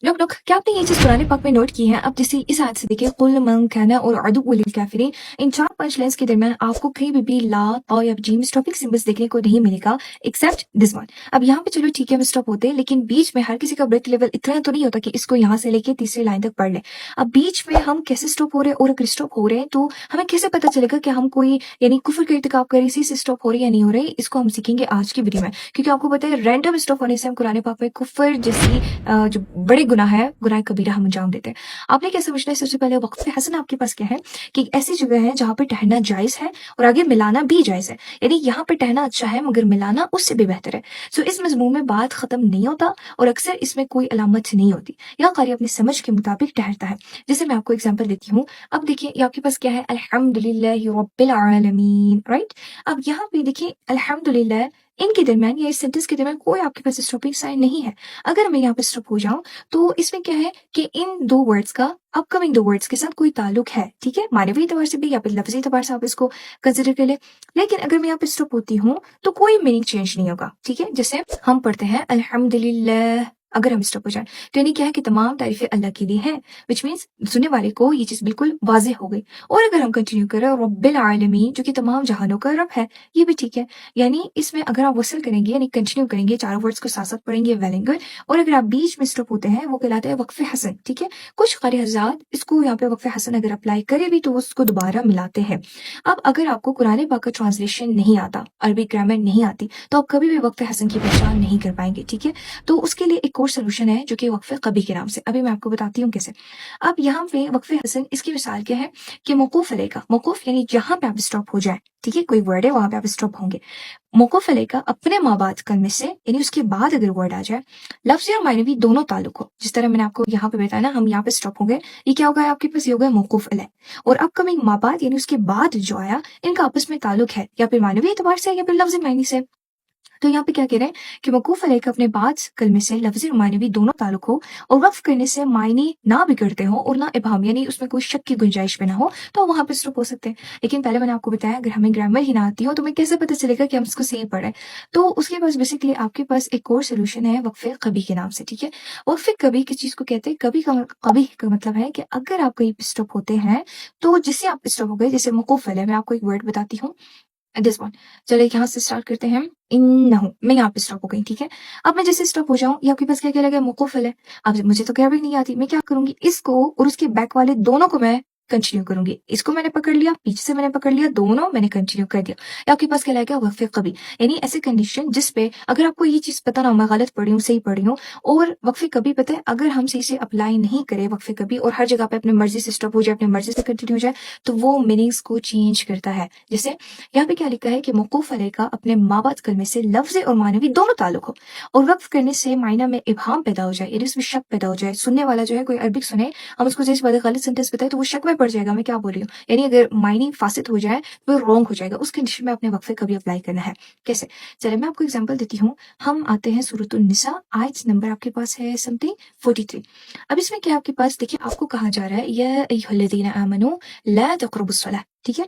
लोग क्या आपने ये चीज़ कुरान पाक में नोट की है? अब जैसे इस आयत से देखिए कुल मन कान और अदुव्वुल लिल काफिरीन, इन 4-5 लाइन्स के दरमियान आपको कहीं भी ला, ता या जीम स्टॉपिंग सिंबल्स देखने को नहीं मिलेगा एक्सेप्ट दिस वन। अब यहाँ पे चलो ठीक है हम स्टॉप होते हैं, लेकिन बीच में हर किसी का ब्रेथ लेवल इतना तो नहीं होता कि इसको यहाँ से लेके तीसरी लाइन तक पढ़ लें। अब बीच में हम कैसे स्टॉप हो रहे हैं, और अगर स्टॉप हो रहे हैं तो हमें कैसे पता चलेगा कि हम कोई यानी कुफ्र का इर्तिकाब कर इसी से स्टॉप हो रहे हैं या नहीं हो रहे? इसको हम सीखेंगे आज की वीडियो में, क्योंकि आपको पता है रैंडम स्टॉप होने से हम कुरान पाक में कुफ्र जैसी जो बड़े गुनाह है, गुनाह कबीरा हम अंजाम देते हैं। आपने क्या समझना है? सबसे पहले वक्फ हसन आपके पास क्या है कि ऐसी जगह है जहाँ पे ठहरना जायज है और आगे मिलाना भी जायज है, यानी यहाँ पे ठहरना अच्छा है मगर मिलाना उससे भी बेहतर है। सो इस मजमून में बात खत्म नहीं होता और अक्सर इसमें कोई अलामत नहीं होती, या कारी अपनी समझ के मुताबिक ठहरता है। जैसे मैं आपको एग्जाम्पल देती हूँ। अब देखिए ये आपके पास क्या है, अल्हम्दुलिल्लाहि रब्बिल आलमीन, राइट। अब यहाँ पे देखिए अल्हम्दुलिल्लाह, इनके दरमियान या इस सेंटेंस के दरमियान कोई आपके पास स्टॉपिंग साइन नहीं है। अगर मैं यहाँ पे स्टॉप हो जाऊं तो इसमें क्या है कि इन दो वर्ड्स का अपकमिंग दो वर्ड्स के साथ कोई ताल्लुक है, ठीक है, मानवी एतबार से भी या फिर लफ्जी एतबार से आप इसको कंसिडर कर ले। लेकिन अगर मैं यहाँ पे स्टॉप होती हूँ तो कोई मीनिंग चेंज नहीं होगा, ठीक है। जैसे हम पढ़ते हैं अल्हम्दुलिल्लाह, अगर हम स्टॉप हो जाए तो यानी क्या है कि तमाम तारीफें अल्लाह के लिए हैं, विच मीन्स सुनने वाले को ये चीज बिल्कुल वाज़ेह हो गई। और अगर हम कंटिन्यू करें रब्बिल आलमीन, जो कि तमाम जहानों का रब है, ये भी ठीक है। यानी इसमें अगर आप वसल करेंगे यानी कंटिन्यू करेंगे, चारों वर्ड्स को साथ साथ पढ़ेंगे, वेल एंड गुड। और अगर आप बीच में स्टॉप होते हैं वो कहलाता है वक्फ हसन, ठीक है। कुछ कारी हज़रात इसको यहाँ पे वक्फ हसन अगर अप्लाई करे भी तो वो उसको दोबारा मिलाते हैं। अब अगर आपको कुरान पाक का ट्रांसलेशन नहीं आता, अरबी ग्रामर नहीं आती, तो आप कभी भी वक्फ हसन की पहचान नहीं कर पाएंगे, ठीक है। तो उसके लिए एक और सोल्यूशन है जो कि वक्फ कबी के नाम से, अभी मैं आपको बताती हूँ कैसे। अब यहाँ पे वक्फ हसन इसकी मिसाल क्या है कि मौकूफ अलैह का, मौकूफ यानी जहां पे आप स्टॉप हो जाए, ठीक है, कोई वर्ड है वहां पे आप स्टॉप होंगे। मौकूफ अलैह का अपने माँ बाप कलमे से यानी उसके बाद अगर वर्ड आ जाए, लफ्ज़ और मायनवी दोनों ताल्लुक हो, जिस तरह मैंने आपको यहाँ पे बताया ना, हम यहाँ पे स्टॉप हो गए, ये क्या होगा आपके पास, ये होगा मौकूफ अलैह। और अपकमिंग माँ बाप यानी उसके बाद जो आया, इनका आपस में ताल्लुक है या फिर मानवी एतबार से या फिर लफ्ज़ मायनी से। तो यहाँ पे क्या कह रहे हैं कि मौकूफ अलैह का अपने बाद कलमे से लफ्ज़ी और मानवी दोनों ताल्लुक हो, और वक्फ करने से मायने ना बिगड़ते हो और ना इबहम यानी उसमें कोई शक की गुंजाइश भी ना हो, तो वहां पे स्टॉप हो सकते हैं। लेकिन पहले मैंने आपको बताया अगर हमें ग्रामर ही ना आती हो तो हमें कैसे पता चलेगा कि हम इसको सही पढ़े? तो उसके पास बेसिकली आपके पास एक और सोल्यूशन है वक्फ कभी के नाम से, ठीक है। वक्फ कभी किस चीज को कहते हैं? कभी का मतलब है कि अगर आप कहीं स्टॉप होते हैं तो जिससे आप स्टॉप हो गए, जैसे मौकूफ अलैह, मैं आपको एक वर्ड बताती हूँ, दिस वन। चलिए यहाँ से स्टार्ट करते हैं। इन्नहु, मैं यहाँ पे स्टॉप हो गई, ठीक है। अब मैं जैसे स्टॉप हो जाऊं, ये आपके पास क्या क्या लगा, मौकूफ है। अब मुझे तो क्या भी नहीं आती, मैं क्या करूंगी, इसको और उसके बैक वाले दोनों को मैं कंटिन्यू करूंगी। इसको मैंने पकड़ लिया, पीछे से मैंने पकड़ लिया, दोनों मैंने कंटिन्यू कर दिया। ये आपके पास क्या लगा, वक्फ कभी, यानी ऐसे कंडीशन जिसपे अगर आपको ये चीज पता ना हो मैं गलत पढ़ी हूँ सही पढ़ी हूँ। और वक्फ कभी पता है अगर हम सही से अप्लाई नहीं करें वक्फ कभी और हर जगह पे अपनी मर्जी से स्टॉप हो जाए, अपनी मर्जी से कंटिन्यू हो जाए, तो वो मीनिंग्स को चेंज करता है। जैसे यहाँ पे क्या लिखा है कि मौकूफ अलैह का अपने माँ बाप कलमे से लफ्ज़ और मानवी दोनों ताल्लुक हो, और वक्फ करने से मायना में इबहम पैदा हो जाए, यानी उसमें शक पैदा हो जाए। सुनने वाला जो है कोई अरबिक सुने, हम उसको जैसे बात गलत सेंटेंस बताए तो वो शक में पड़ जाएगा मैं क्या बोल रही हूँ, यानी अगर मायने फासिद हो जाए तो रॉन्ग हो जाएगा। उस कंडीशन में अपने वक्फे कभी अप्लाई करना है। कैसे? चलिए मैं आपको एग्जाम्पल देती हूँ। हम आते हैं सूरतुन निसा, आयत नंबर आपके पास है समथिंग 43। अब इसमें क्या आपके पास देखिए, आपको कहा जा रहा है या अय्युहल्लज़ीना आमनू ला तक़रबुस्सलाह, ठीक है।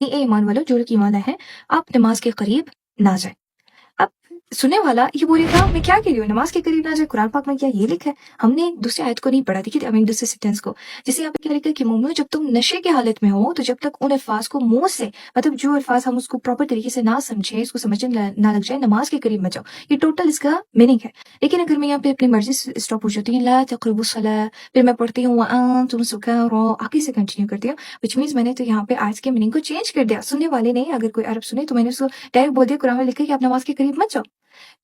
ए ईमान वालों जो लोग ईमान लाए हैं, आप नमाज के करीब ना जाए। अब सुनने वाला ये बोलेगा मैं क्या कह रही हूँ, नमाज के करीब ना जाए, कुरान पाक में क्या ये लिखा है? हमने दूसरी आयत को नहीं पढ़ा, ठीक है, हमें दूसरे सेंटेंस को। जैसे यहाँ पे क्या लिखा है कि मोमिनो जब तुम नशे के हालत में हो तो जब तक उन अल्फाज को मुंह से, मतलब जो अल्फाज हम उसको प्रॉपर तरीके से ना समझे, इसको समझने ना लग जाए, नमाज के करीब मत जाओ। ये टोटल इसका मीनिंग है। लेकिन अगर मैं यहाँ पे अपनी मर्जी से स्टॉप हो जाती हूँ, ला तक़रबुस्सलाह, फिर मैं पढ़ती हूँ वअंतुम सुकारा, आगे से कंटिन्यू करती हूँ, विच मीन्स मैंने तो यहाँ पे आयत के मीनिंग को चेंज कर दिया। सुनने वाले ने अगर कोई अरब सुने तो मैंने उसको डायरेक्ट बोल दिया कुरान में लिखा है कि आप नमाज के करीब मत जाओ,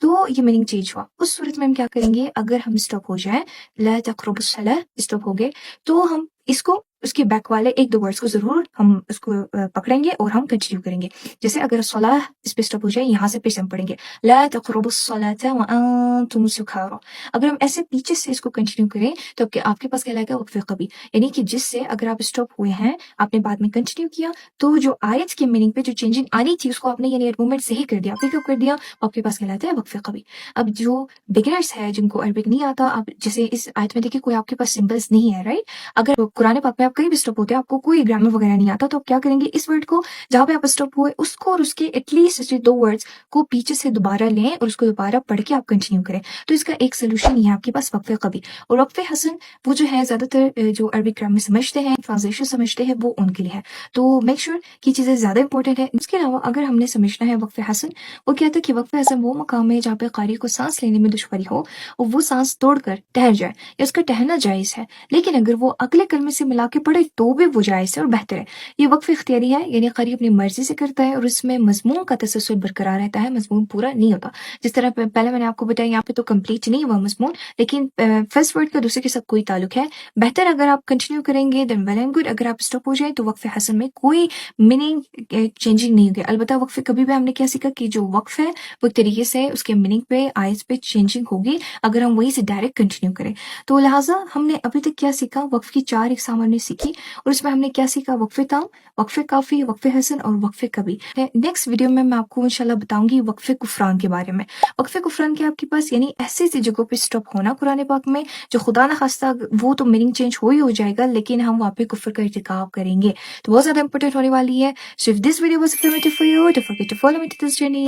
तो ये मीनिंग चेंज हुआ। उस सूरत में हम क्या करेंगे, अगर हम स्टॉप हो जाए, ला तक़रबुस्सलाह स्टॉप हो गए, तो हम इसको उसके बैक वाले एक दो वर्ड्स को जरूर हम उसको पकड़ेंगे और हम कंटिन्यू करेंगे। जैसे अगर सलाह इस पे स्टॉप हो जाए, यहाँ से फिर से हम पढ़ेंगे ला तक़रबुस्सलाता वअंतुम सुकारा। अगर हम ऐसे पीछे से इसको कंटिन्यू करें तो आपके पास क्या लगेगा, वक्फ कभी, यानी कि जिससे अगर आप स्टॉप हुए हैं, आपने बाद में कंटिन्यू किया, तो जो आयत के मीनिंग पे जो चेंजिंग आनी थी उसको आपने यानी मूवमेंट सही कर दिया, पिकअप कर दिया, आपके पास कहलाता है वक्फ कभी। अब जो बिगिनर्स है जिनको अरबिक नहीं आता, आप जैसे इस आयत में देखिए कोई आपके पास सिंबल्स नहीं है, राइट। अगर कुरान पाक में आप आप कहीं भी स्टॉप होते हैं, आपको कोई ग्रामर वगैरह नहीं आता, तो आप क्या करेंगे, इस वर्ड को जहाँ पे आप स्टॉप हुए उसको और उसके एटलीस्ट 2 वर्ड्स को पीछे से दोबारा लें और उसको दोबारा पढ़ के आप कंटिन्यू करें। तो इसका एक सॉल्यूशन ये है आपके पास वक़्फ़े कबी और वक़्फ़े हसन वो जो है ज़्यादातर जो अरबिक ग्रामर समझते हैं, ट्रांसलेशन समझते हैं, वो उनके लिए है। तो मेक श्योर कि चीज़ें ज़्यादा इंपॉर्टेंट है। इसके अलावा अगर हमने समझना है वक़्फ़े हसन, वो कहता है कि वक़्फ़े हसन वो मकाम है जहाँ पे क़ारी को साँस लेने में दुश्वारी हो और वो साँस तोड़कर ठहर जाए या उसका ठहरना जायज़ है। लेकिन अगर वो अगले कलमे से मिला के पढ़े तो भी वो जायज़ है और बेहतर है। ये वक़्फ़ इख्तियारी है, यानी क़ारी अपनी मर्ज़ी से करता है और इसमें मज़मून का तसलसल बरकरार रहता है, मज़मून पूरा नहीं होता। जिस तरह पहले मैंने आपको बताया, यहाँ पे तो कंप्लीट नहीं हुआ मज़मून, लेकिन फर्स्ट वर्ड का दूसरे के साथ कोई ताल्लुक है। बेहतर अगर आप कंटिन्यू करेंगे देन वेल एंड गुड, अगर आप स्टॉप हो जाए तो वक़्फ़े हसन में कोई मीनिंग चेंजिंग नहीं होगी। अलबत्ता वक़्फ़े कभी भी हमने क्या सीखा कि जो वक़्फ़ है वो एक तरीके से उसके मीनिंग पे, आयत पे चेंजिंग होगी अगर हम वहीं से डायरेक्ट कंटिन्यू करें। तो लिहाज़ा हमने अभी तक क्या सीखा, वक़्फ़ की 4 इक़साम हमने सीखी और उसमें हमने क्या सीखा, वक़्फ़े ताम, वक़्फ़े काफ़ी, वक़्फ़े हसन और वक़्फ़े कबी। नेक्स्ट वीडियो में मैं आपको इंशाल्लाह बताऊँगी वक़्फ़े कुफ़रान के बारे में। वक़्फ़े कुफ़रान क्या आपके पास, यानी ऐसी-ऐसी जगहों पे स्टॉप होना कुरान पाक में जो खुदा न ख़ास्ता वो तो मीनिंग चेंज हो ही हो जाएगा, लेकिन हम वहाँ पे कुफ़्र का इर्तिकाब करेंगे। तो बहुत ज़्यादा इंपॉर्टेंट होने वाली है। So if this video was informative for you, don't forget to follow me to this journey.